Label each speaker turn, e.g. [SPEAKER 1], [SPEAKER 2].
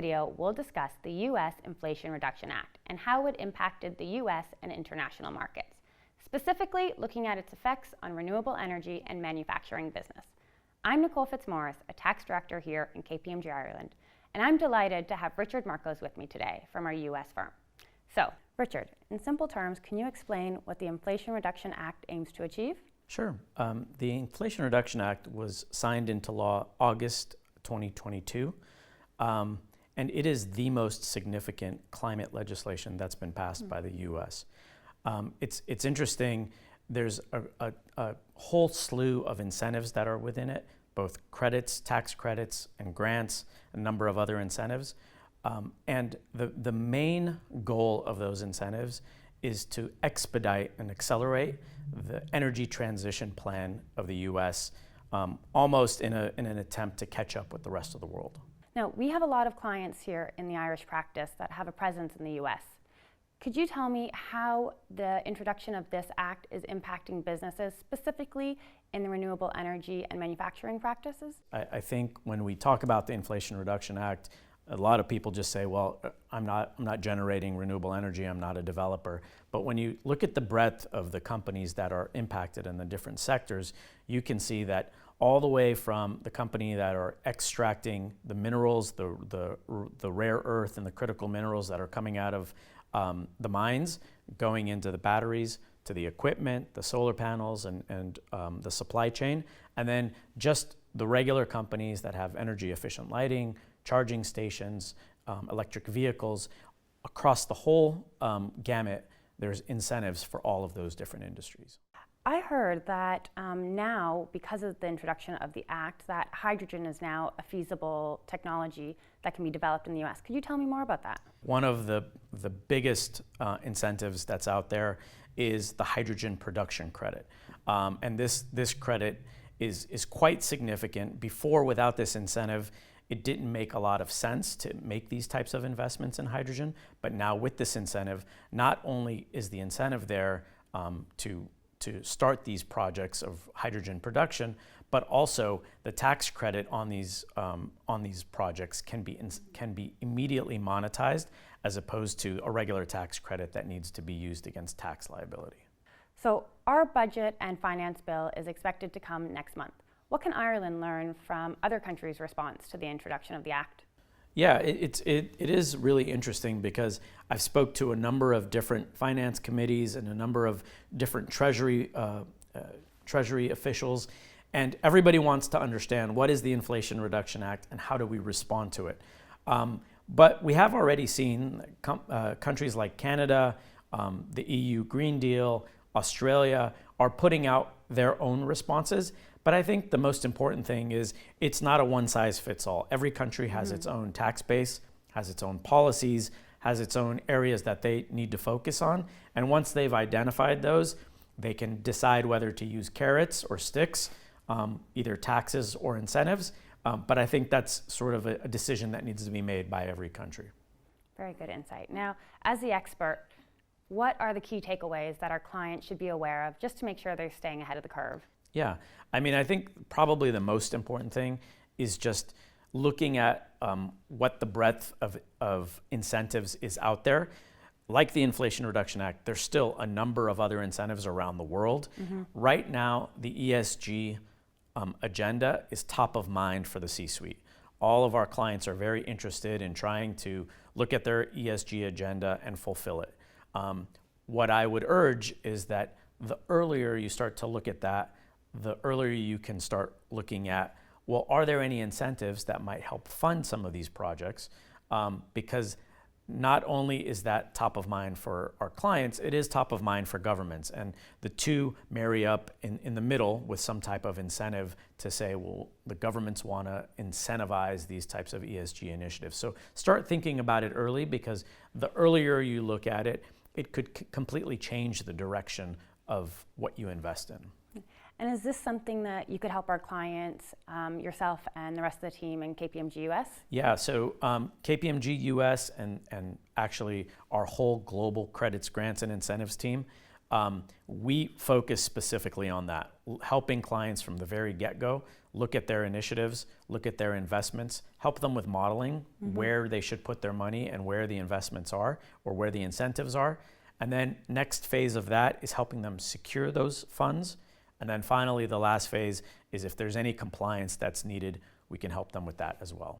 [SPEAKER 1] video, we'll discuss the U.S. Inflation Reduction Act and how it impacted the U.S. and international markets, specifically looking at its effects on renewable energy and manufacturing business. I'm Nicole Fitzmaurice, a tax director here in KPMG Ireland, and I'm delighted to have Richard Marcos with me today from our U.S. firm. So, Richard, in simple terms, can you explain what the Inflation Reduction Act aims to achieve?
[SPEAKER 2] Sure. The Inflation Reduction Act was signed into law August 2022, and it is the most significant climate legislation that's been passed by the U.S. It's interesting. There's a whole slew of incentives that are within it, both credits, tax credits, and grants, a number of other incentives. And the main goal of those incentives is to expedite and accelerate the energy transition plan of the U.S., almost in an attempt to catch up with the rest of the world.
[SPEAKER 1] Now, we have a lot of clients here in the Irish practice that have a presence in the U.S. Could you tell me how the introduction of this act is impacting businesses, specifically in the renewable energy and manufacturing practices?
[SPEAKER 2] I think when we talk about the Inflation Reduction Act, a lot of people just say, well, I'm not generating renewable energy, I'm not a developer. But when you look at the breadth of the companies that are impacted in the different sectors, you can see that all the way from the company that are extracting the minerals, the rare earth and the critical minerals that are coming out of the mines, going into the batteries, to the equipment, the solar panels, and the supply chain, and then just the regular companies that have energy efficient lighting, charging stations, electric vehicles. Across the whole gamut, there's incentives for all of those different industries.
[SPEAKER 1] I heard that now, because of the introduction of the act, that hydrogen is now a feasible technology that can be developed in the U.S. Could you tell me more about that?
[SPEAKER 2] One of the biggest incentives that's out there is the hydrogen production credit. And this credit is quite significant. Before, without this incentive, it didn't make a lot of sense to make these types of investments in hydrogen. But now with this incentive, not only is the incentive there to start these projects of hydrogen production, but also the tax credit on these projects can be immediately monetized, as opposed to a regular tax credit that needs to be used against tax liability.
[SPEAKER 1] So our budget and finance bill is expected to come next month. What can Ireland learn from other countries' response to the introduction of the Act?
[SPEAKER 2] Yeah, it is really interesting because I've spoke to a number of different finance committees and a number of different treasury officials, and everybody wants to understand what is the Inflation Reduction Act and how do we respond to it. But we have already seen countries like Canada, the EU Green Deal, Australia are putting out their own responses. But I think the most important thing is it's not a one-size-fits-all. Every country has its own tax base, has its own policies, has its own areas that they need to focus on. And once they've identified those, they can decide whether to use carrots or sticks, either taxes or incentives. But I think that's sort of a decision that needs to be made by every country.
[SPEAKER 1] Very good insight. Now, as the expert, what are the key takeaways that our clients should be aware of just to make sure they're staying ahead of the curve?
[SPEAKER 2] Yeah, I mean, I think probably the most important thing is just looking at what the breadth of incentives is out there. Like the Inflation Reduction Act, there's still a number of other incentives around the world. Right now, the ESG agenda is top of mind for the C-suite. All of our clients are very interested in trying to look at their ESG agenda and fulfill it. What I would urge is that the earlier you start to look at that, the earlier you can start looking at, well, are there any incentives that might help fund some of these projects? Because not only is that top of mind for our clients, it is top of mind for governments. And the two marry up in the middle with some type of incentive to say, well, the governments want to incentivize these types of ESG initiatives. So start thinking about it early, because the earlier you look at it, it could completely change the direction of what you invest in.
[SPEAKER 1] And is this something that you could help our clients, yourself and the rest of the team in KPMG US?
[SPEAKER 2] Yeah, so KPMG US and actually our whole global credits, grants, and incentives team We focus specifically on that, helping clients from the very get-go look at their initiatives, look at their investments, help them with modeling where they should put their money and where the investments are or where the incentives are. And then next phase of that is helping them secure those funds. And then finally, the last phase is if there's any compliance that's needed, we can help them with that as well.